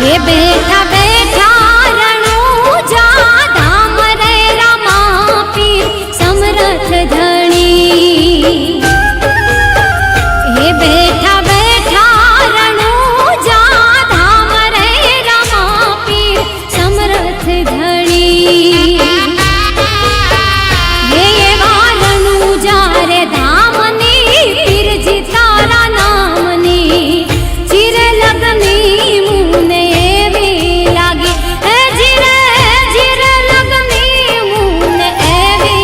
ये बैठा बैठा रणूजा धाम रे रामा पीर समरथ धणी। ये बैठा बैठा रणूजा धाम रे रामा पीर समरथ धणी। ये रणूजा रे धामनी पीर जी तारा नामनी चिरे लगनी मुने एवी लागी। जिरे जिरे लगनी मुने एवी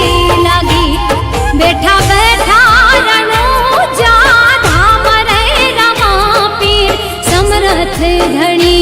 लागी। बैठा बैठा रणूजा धाम रे रामा पीर समरथ धणी।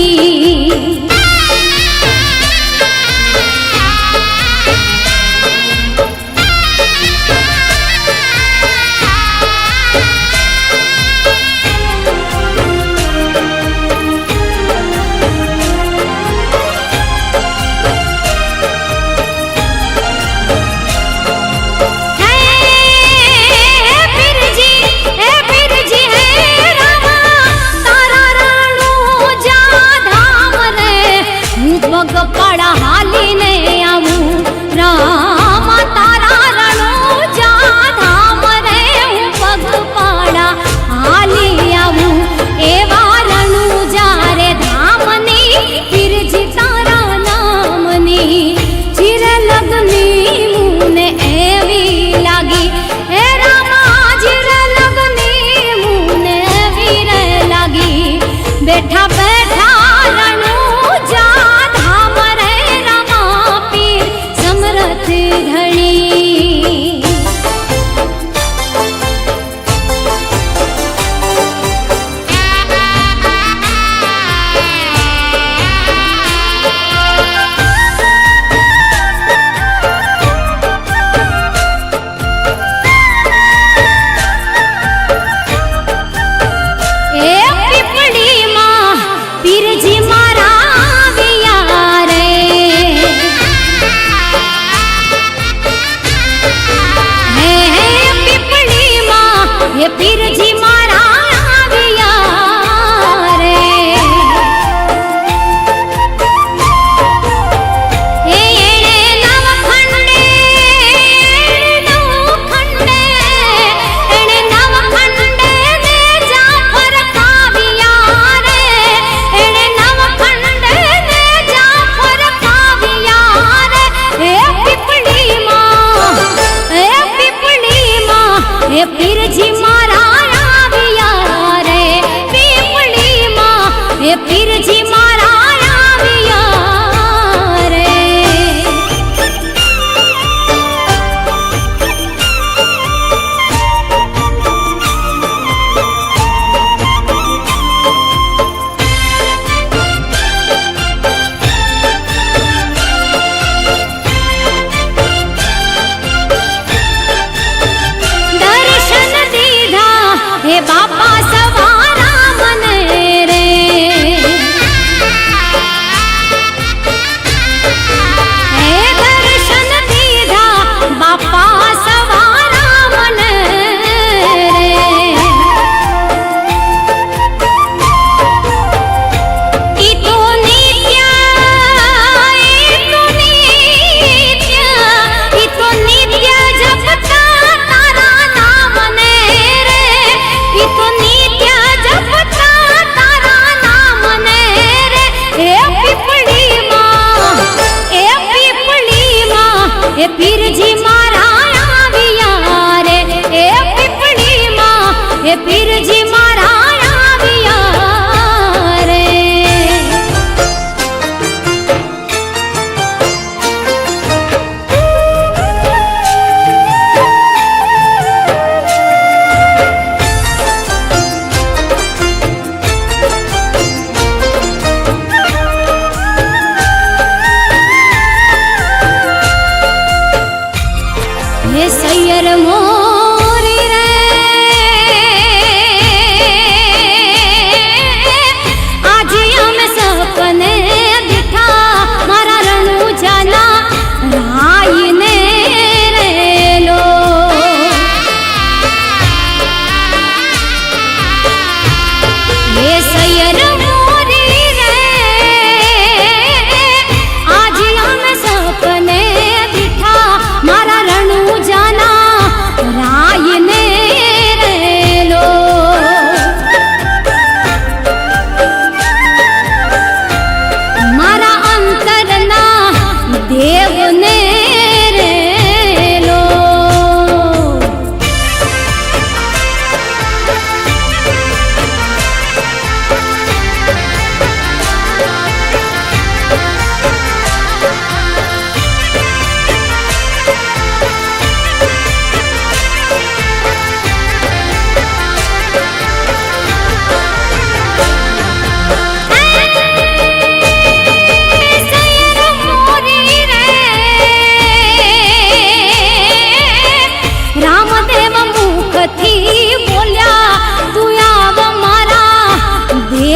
पड़ा हाली ने आऊं रामा तारा रणूजा धाम रे पग पड़ा हाली आऊं। एवा रणूजा रे धामनी पीर जी तारा नामनी चिरे लगनी मुने एवी लागी। हे रामा चिरे लगनी मुने एवी रे लागी। बैठा बैठा रणूजा धाम रे रामा पीर समरथ धणी। ए पिपड़ी माँ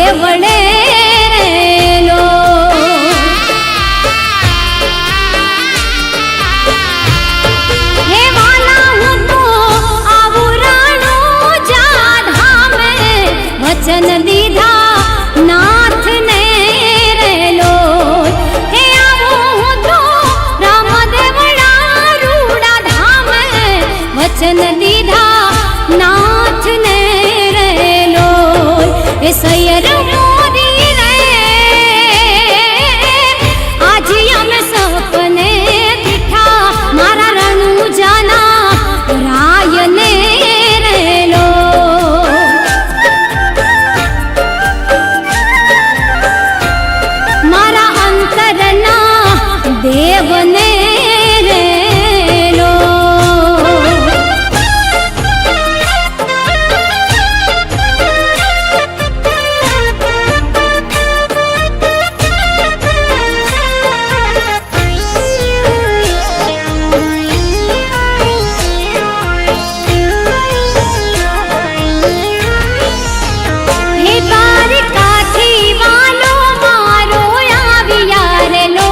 દેવળે રેલો. હે વાલા હું તો આવું રણુજા ધામે, વચન દીધા નાથને રેલો. હે આવું હું તો રામદેવડા રૂડા ધામે, વચન દીધા નાથને રેલો. એ સૈયર મોરી રે આજે અમે સપને દીઠા, મારા રણુજાના રાયને રેલો. મારા અંતરના દેવને રેલો. હે દ્વારકાથી વાલો મારો આવ્યા રેલો,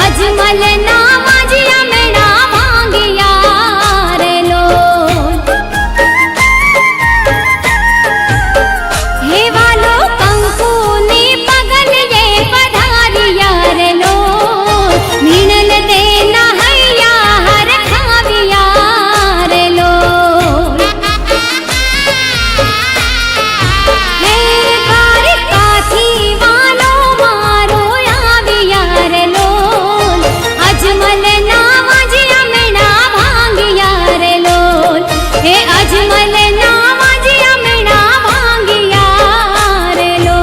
અજમલના માજીયા મેણા માંગ્યા રેલો. હે વાલો કંકુની પગલીએ પધાર્યા રેલો, મીણલ દેના હૈયા હરખાવ્યા રેલો. હે દ્વારકાથી વાલો મારો આવ્યા રેલો, અજમલના માજીયા મેણા ભાંગ્યા રેલો. હે અજમલના માજીયા મેણા ભાંગ્યા રેલો.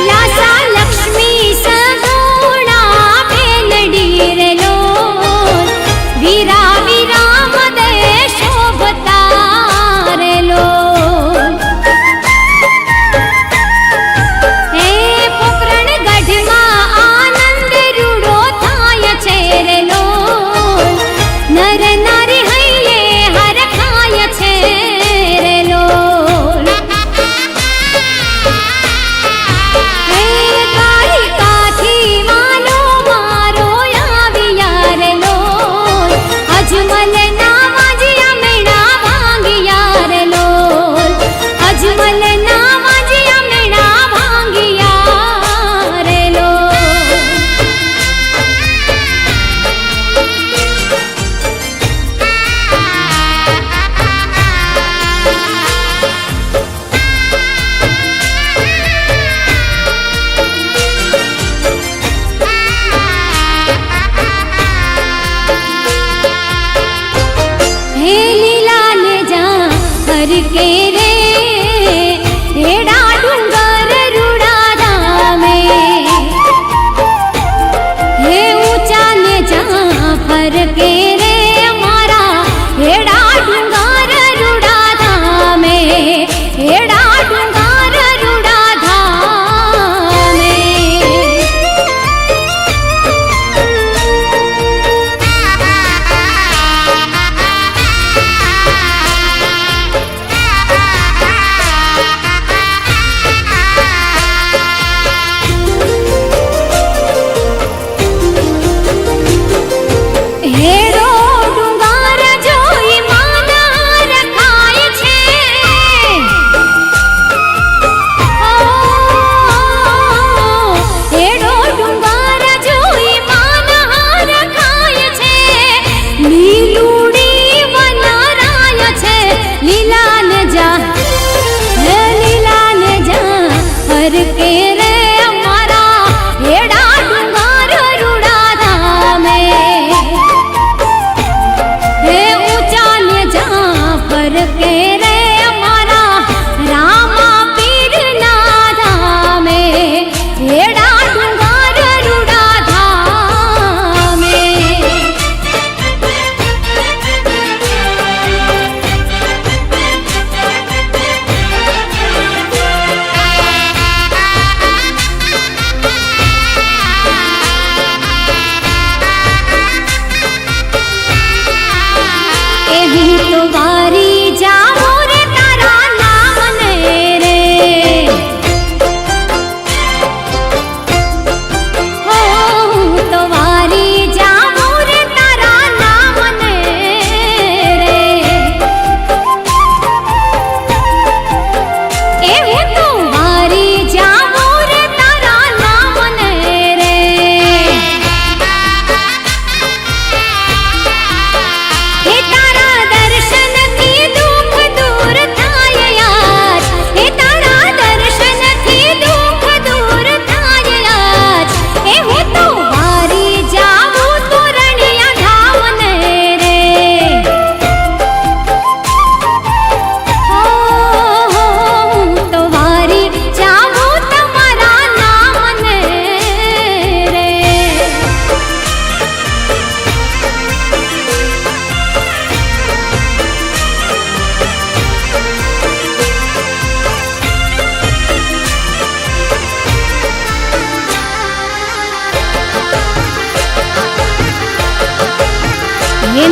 લાસા લક્ષ્મી સગુણા બેલડી રેલો, વીરા વિરામ દે શોભતા રેલો. હે પોકરણ ગઢમાં આનંદ રૂડો થાય છે રેલો, નર નારી હૈયે હરખાય છે રેલો. હે દ્વારકાથી વાલો મારો આવ્યા રેલો, અજમલના માજીયા મેણા ભાંગ્યા રેલો. અજમલના માજીયા મેણા ભાંગ્યા રેલો. હે લીલા ને જા હર કે રે હેડા ડુંગર રૂડા ધામે, હે ઊંચા ને જા ફર કે રે મારા હેડા ડુંગર રૂડા ધામે, હેડા ડુંગર રૂડા ધામે.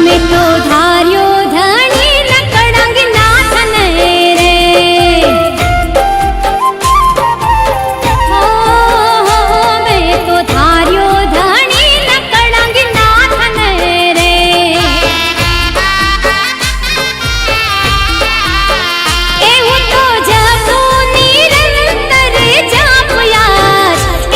મેં તો ધાર્યો ધણી લકડંગ નાથન રે મેં તો ધાર્યો ધણી લકડંગ નાથન રે એવું તો જપું નિરંતર જાપ્યા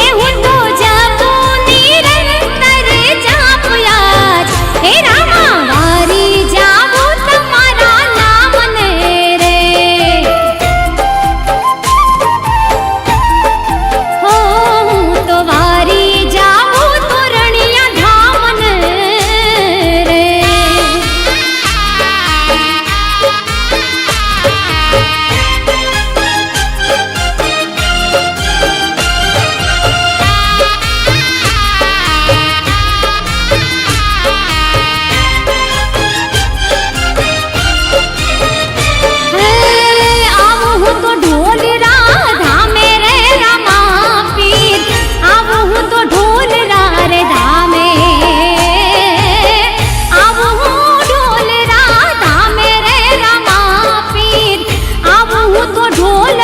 એવું તો જપું નિરંતર જાપ્યા હે રામા વારી જાવું તમારા નામને રે હો હું તો વારી જાવું તોરણિયા ધામને રે આવું હું તો ઢોલ ધામે રે રામા પીર આવું હું તો ઢોલ રે ધામે આવું હું ઢોલ ધામે રે રામા પીર આવું હું તો ઢોલ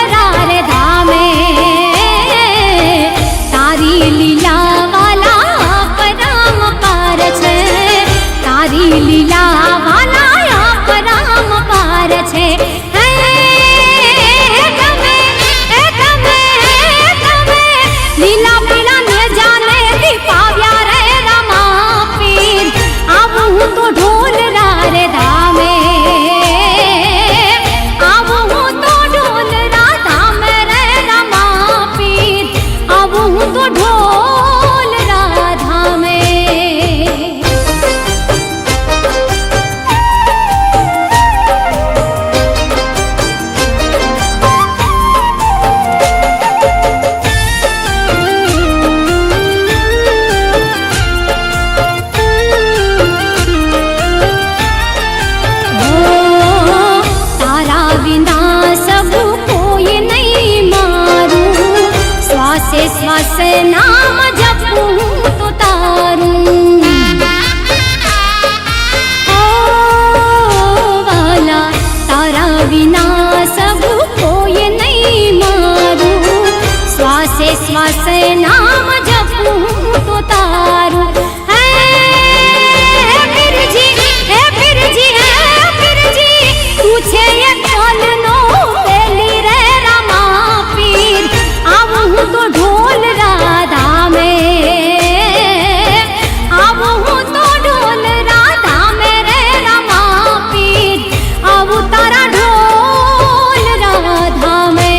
રે ધામે તારી લીલા વાલા પરમ પાર છે તારી લીલા વાલા પરમ પાર છે હે તમે લીલા પીલા ને જાને દીપાવ્યા રે રામા પીર આવું હું તો ઢોલ રે ધામે આવું હું તો ઢોલ ધામે રે રામા પીર આવું હું તો ઢોલ ધામે તારા વિના સબુ કોઈ નહીં મારું શ્વાસે શ્વાસે નામ જપું તો તારું ઓ વાલા તારા વિના સબુ કોઈ નહીં મારું શ્વાસે શ્વાસે નામ જપું તો તારું હે ફિરજી હે ફિરજી હે ફિરજી પૂછે એ કોલનો પેલી રે રામા પીર આવું હું તો ઢોલ ધામે આવું હું તો ઢોલ ધામે રે રામા પીર આવું તારા ઢોલ ધામે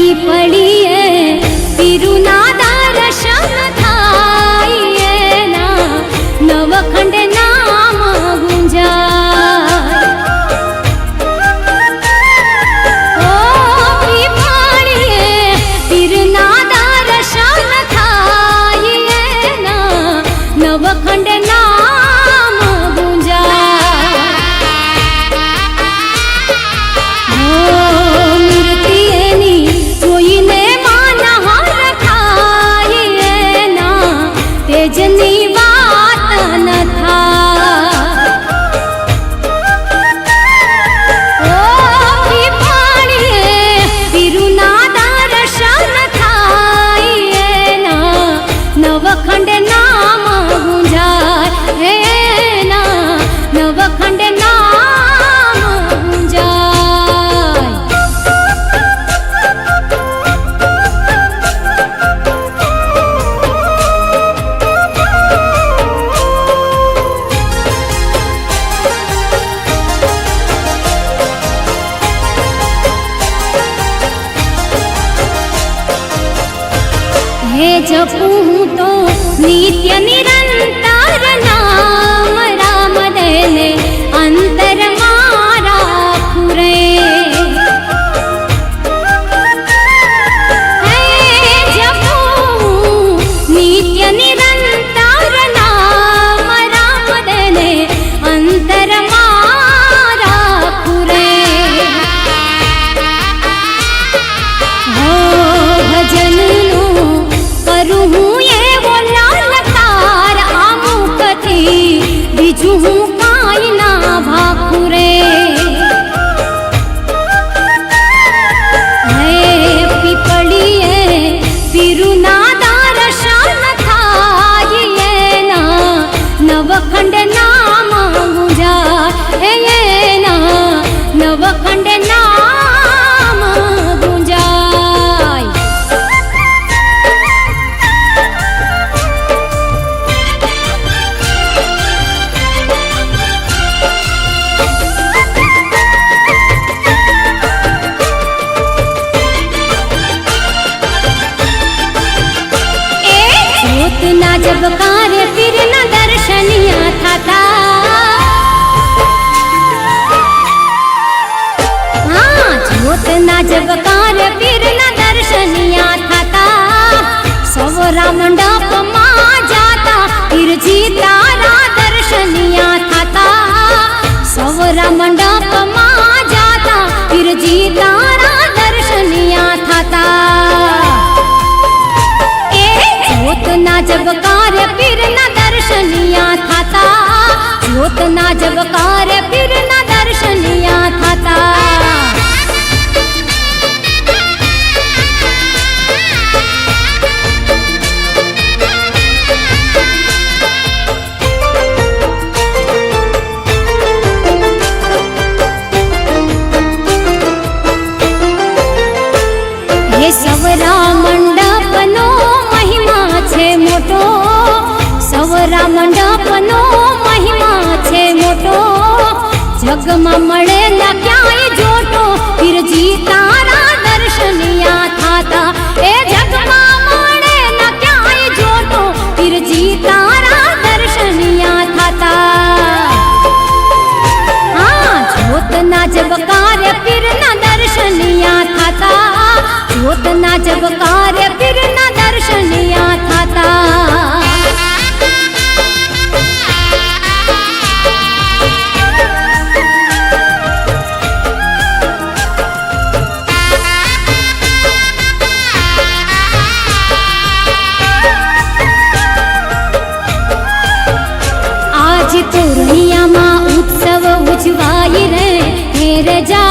પીપળીએ પીરુના દર્શન થાય એના નવખંડ નામ ગુંજાય ઓ પીપળીએ પીરના દર્શન થાય એના નવખંડ નામ ગુંજાય મૂર્તિ એની જોઈને માનહાર થાય એના તેજની વાત ન થાય ઓ પીપળીએ પીરુના દર્શન થાય એના નવખંડ નામ ગુંજાય એના નવખંડ નામ ગુંજાય હે જપું હું તો નિત્ય નિરંતર નામ રામ દેને અંતરમાં રાખું રે હે જપું બીજું હું કાંઈ ના ભાખું રે હે પીપળીએ પીરુના દર્શન થાય એના નવખંડ નામ ગુંજાય એના નવખંડ નામ ગુંજાય ज्योतना जब कार्य फिर न दर्शनिया था हाँ ज्योतना जब कार्य फिर न दर्शनिया था सवरा मंडप माँ जाता फिर जी तारा दर्शनिया था सवरा मंडप माँ जाता फिर जी तारा दर्शनिया था ज्योतना जब कार्य फिर न दर्शनिया था ज्योतना जब कार्य फिर न दर्शनिया था हे सवरा मंडप नो महिमा छे मोटो सवरा मंडप नो महिमा छे मोटो जगमा मळे न क्यांय जोटो फिर जी तारा दर्शनिया था ए जगमा मळे न क्यांय जोटो फिर जी तारा दर्शनिया था हाँ ज्योतना जब कार्य फिर न दर्शनिया था ज्योतना जब कार्य फिर न दर्शनिया था आज पूर्णिया माँ उत्सव उजवाई रे हेर जा